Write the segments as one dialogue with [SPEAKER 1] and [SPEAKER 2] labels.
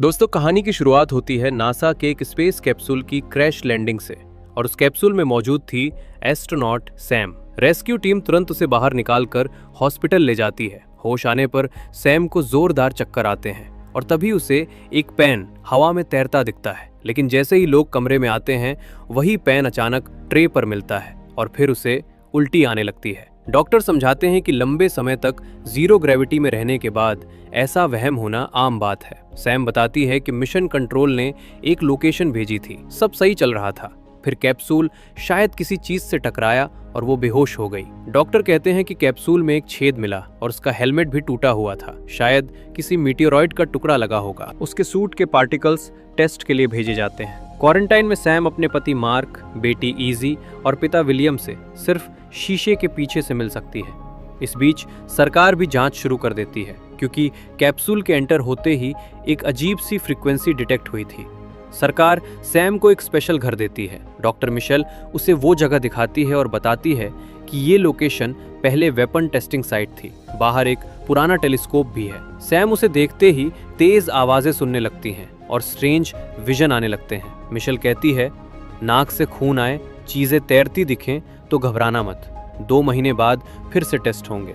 [SPEAKER 1] दोस्तों, कहानी की शुरुआत होती है नासा के एक स्पेस कैप्सूल की क्रैश लैंडिंग से और उस कैप्सूल में मौजूद थी एस्ट्रोनॉट सैम। रेस्क्यू टीम तुरंत उसे बाहर निकालकर हॉस्पिटल ले जाती है। होश आने पर सैम को जोरदार चक्कर आते हैं और तभी उसे एक पेन हवा में तैरता दिखता है। लेकिन जैसे ही लोग कमरे में आते हैं वही पेन अचानक ट्रे पर मिलता है और फिर उसे उल्टी आने लगती है। डॉक्टर समझाते हैं कि लंबे समय तक जीरो ग्रेविटी में रहने के बाद ऐसा वहम होना आम बात है। सैम बताती है कि मिशन कंट्रोल ने एक लोकेशन भेजी थी, सब सही चल रहा था, फिर कैप्सूल शायद किसी चीज से टकराया और वो बेहोश हो गई। डॉक्टर कहते हैं कि कैप्सूल में एक छेद मिला और उसका हेलमेट भी टूटा हुआ था, शायद किसी मीटियोरॉइड का टुकड़ा लगा होगा। उसके सूट के पार्टिकल्स टेस्ट के लिए भेजे जाते हैं। क्वारंटाइन में सैम अपने पति मार्क, बेटी इजी और पिता विलियम से सिर्फ शीशे के पीछे से मिल सकती है। इस बीच सरकार भी जांच शुरू कर देती है क्योंकि कैप्सूल के एंटर होते ही एक अजीब सी फ्रीक्वेंसी डिटेक्ट हुई थी। सरकार सैम को एक स्पेशल घर देती है। डॉक्टर मिशेल उसे वो जगह दिखाती है और बताती है कि ये लोकेशन पहले वेपन टेस्टिंग साइट थी। बाहर एक पुराना टेलीस्कोप भी है। सैम उसे देखते ही तेज आवाजें सुनने लगती हैं और स्ट्रेंज विजन आने लगते हैं। मिशेल कहती है, नाक से खून आए, चीजें तैरती दिखें तो घबराना मत, 2 महीने बाद फिर से टेस्ट होंगे।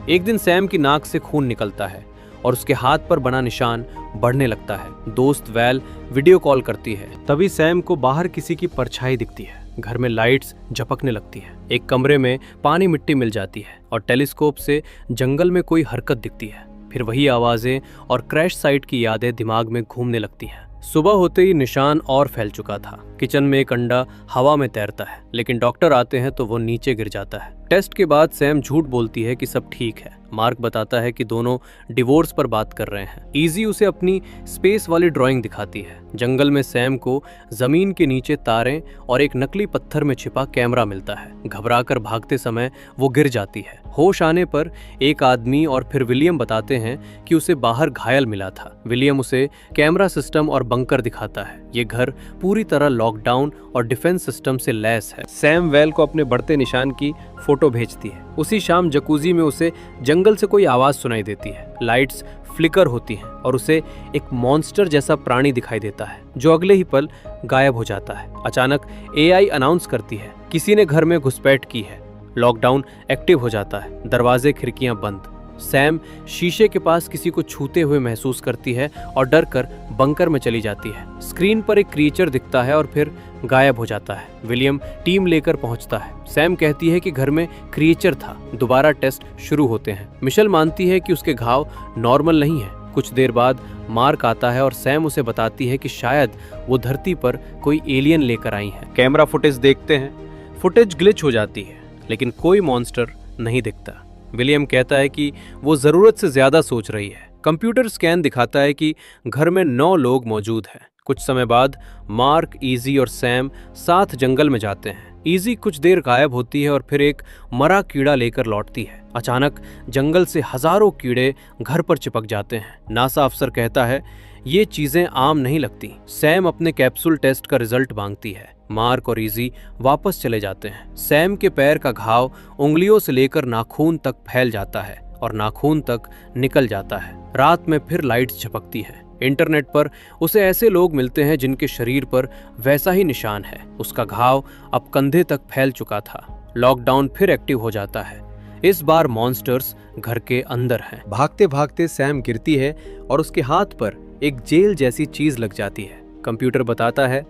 [SPEAKER 1] एक दिन सैम की नाक से खून निकलता है और उसके हाथ पर बना निशान बढ़ने लगता है। दोस्त वैल वीडियो कॉल करती है। तभी सैम को बाहर किसी की परछाई दिखती है। घर में लाइट्स झपकने लगती है। एक कमरे में पानी मिट्टी मिल जाती है और टेलीस्कोप से जंगल में कोई हरकत दिखती है। फिर वही आवाजें और क्रैश साइट की यादें दिमाग में घूमने लगती हैं। सुबह होते ही निशान और फैल चुका था। किचन में एक अंडा हवा में तैरता है, लेकिन डॉक्टर आते हैं तो वो नीचे गिर जाता है। टेस्ट के बाद सैम झूठ बोलती है कि सब ठीक है। मार्क बताता है कि दोनों डिवोर्स पर बात कर रहे हैं। इजी उसे अपनी स्पेस वाली ड्राइंग दिखाती है। जंगल में सैम को जमीन के नीचे तारें और एक नकली पत्थर में छिपा कैमरा मिलता है। घबराकर भागते समय वो गिर जाती है। होश आने पर एक आदमी और फिर विलियम बताते हैं कि उसे बाहर घायल मिला था। विलियम उसे कैमरा सिस्टम और बंकर दिखाता है। ये घर पूरी तरह लॉकडाउन और डिफेंस सिस्टम से लैस है। सैम वेल को अपने बढ़ते निशान की फोटो भेजती है। उसी शाम जकूजी में उसे जंगल से कोई आवाज सुनाई देती है। लाइट्स फ्लिकर होती हैं और उसे एक मॉन्स्टर जैसा प्राणी दिखाई देता है जो अगले ही पल गायब हो जाता है। अचानक एआई अनाउंस करती है, किसी ने घर में घुसपैठ की है। लॉकडाउन एक्टिव हो जाता है, दरवाजे खिड़कियां बंद। सैम शीशे के पास किसी को छूते हुए महसूस करती है और डर कर बंकर में चली जाती है। स्क्रीन पर एक क्रिएचर दिखता है और फिर गायब हो जाता है। विलियम टीम लेकर पहुंचता है। सैम कहती है कि घर में क्रिएचर था। दोबारा टेस्ट शुरू होते हैं। मिशेल मानती है कि उसके घाव नॉर्मल नहीं है। कुछ देर बाद मार्क आता है और सैम उसे बताती है कि शायद वो धरती पर कोई एलियन लेकर आई है। कैमरा फुटेज देखते हैं। फुटेज ग्लिच हो जाती है लेकिन कोई मॉन्स्टर नहीं दिखता। विलियम कहता है कि वो जरूरत से ज्यादा सोच रही है। कंप्यूटर स्कैन दिखाता है कि घर में 9 लोग मौजूद हैं। कुछ समय बाद मार्क, इजी और सैम साथ जंगल में जाते हैं। इजी कुछ देर गायब होती है और फिर एक मरा कीड़ा लेकर लौटती है। अचानक जंगल से हजारों कीड़े घर पर चिपक जाते हैं। नासा अफसर कहता है, ये चीजें आम नहीं लगती। सैम अपने कैप्सूल टेस्ट का रिजल्ट मांगती है। मार्क और इजी वापस चले जाते हैं। सैम के पैर का घाव उंगलियों से लेकर नाखून तक फैल जाता है और नाखून तक निकल जाता है। रात में फिर लाइट्स झपकती हैं। इंटरनेट पर उसे ऐसे लोग मिलते हैं जिनके शरीर पर वैसा ही निशान है। उसका घाव अब कंधे तक फैल चुका था। लॉकडाउन फिर एक्टिव हो जाता है। इस बार मॉन्स्टर्स घर के अंदर हैं। भागते भागते सैम गिरती है और उसके हाथ पर एक जेल जैसी चीज लग जाती है। कंप्यूटर बताता है,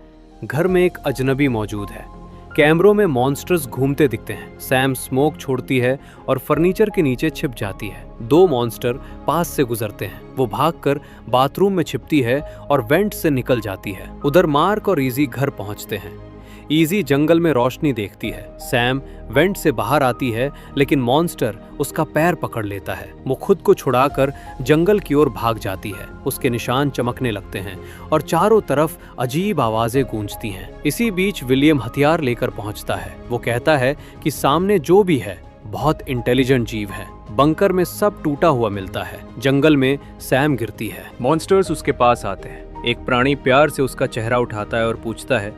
[SPEAKER 1] घर में एक अजनबी मौजूद है। कैमरों में मॉन्स्टर्स घूमते दिखते हैं। सैम स्मोक छोड़ती है और फर्नीचर के नीचे छिप जाती है। 2 मॉन्स्टर पास से गुजरते हैं। वो भागकर बाथरूम में छिपती है और वेंट से निकल जाती है। उधर मार्क और इजी घर पहुंचते हैं। इजी जंगल में रोशनी देखती है। सैम वेंट से बाहर आती है लेकिन मॉन्स्टर उसका पैर पकड़ लेता है। वो खुद को छुड़ाकर जंगल की ओर भाग जाती है। उसके निशान चमकने लगते हैं और चारों तरफ अजीब आवाजें गूंजती हैं। इसी बीच विलियम हथियार लेकर पहुंचता है। वो कहता है कि सामने जो भी है बहुत इंटेलिजेंट जीव है। बंकर में सब टूटा हुआ मिलता है। जंगल में सैम गिरती है। मॉन्स्टर्स उसके पास आते हैं। एक प्राणी प्यार से उसका चेहरा उठाता है और पूछता है,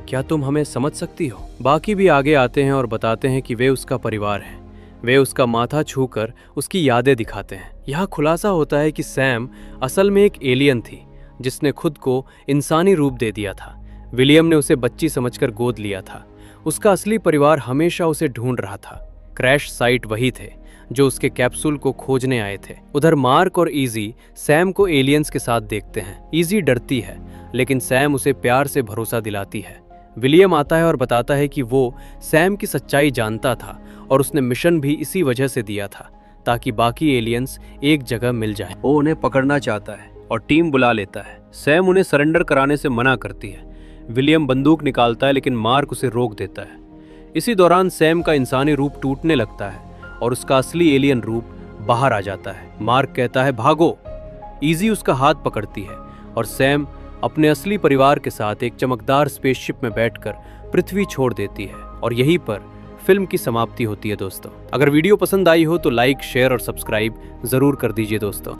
[SPEAKER 1] क्या तुम हमें समझ सकती हो? बाकी भी आगे आते हैं और बताते हैं कि वे उसका परिवार हैं। वे उसका माथा छूकर उसकी यादें दिखाते हैं। यहाँ खुलासा होता है कि सैम असल में एक एलियन थी जिसने खुद को इंसानी रूप दे दिया था। विलियम ने उसे बच्ची समझकर गोद लिया था। उसका असली परिवार हमेशा उसे ढूंढ रहा था। क्रैश साइट वही थे जो उसके कैप्सूल को खोजने आए थे। उधर मार्क और इजी सैम को एलियंस के साथ देखते हैं। इजी डरती है, लेकिन सैम उसे प्यार से भरोसा दिलाती है। विलियम आता है और बताता है कि वो सैम की सच्चाई जानता था और उसने मिशन भी इसी वजह से दिया था, ताकि बाकी एलियंस एक जगह मिल जाएं। वो उन्हें पकड़ना चाहता है और टीम बुला लेता है। सैम उन्हें सरेंडर कराने से मना करती है। विलियम बंदूक निकालता है, लेकिन मार्क उसे रोक देता है। इसी दौरान सैम का इंसानी रूप टूटने लगता है और उसका असली एलियन रूप बाहर आ जाता है। मार्क कहता है भागो। इजी उसका हाथ पकड़ती है और सैम अपने असली परिवार के साथ एक चमकदार स्पेसशिप में बैठकर पृथ्वी छोड़ देती है। और यहीं पर फिल्म की समाप्ति होती है दोस्तों। अगर वीडियो पसंद आई हो तो लाइक, शेयर और सब्सक्राइब जरूर कर दीजिए दोस्तों।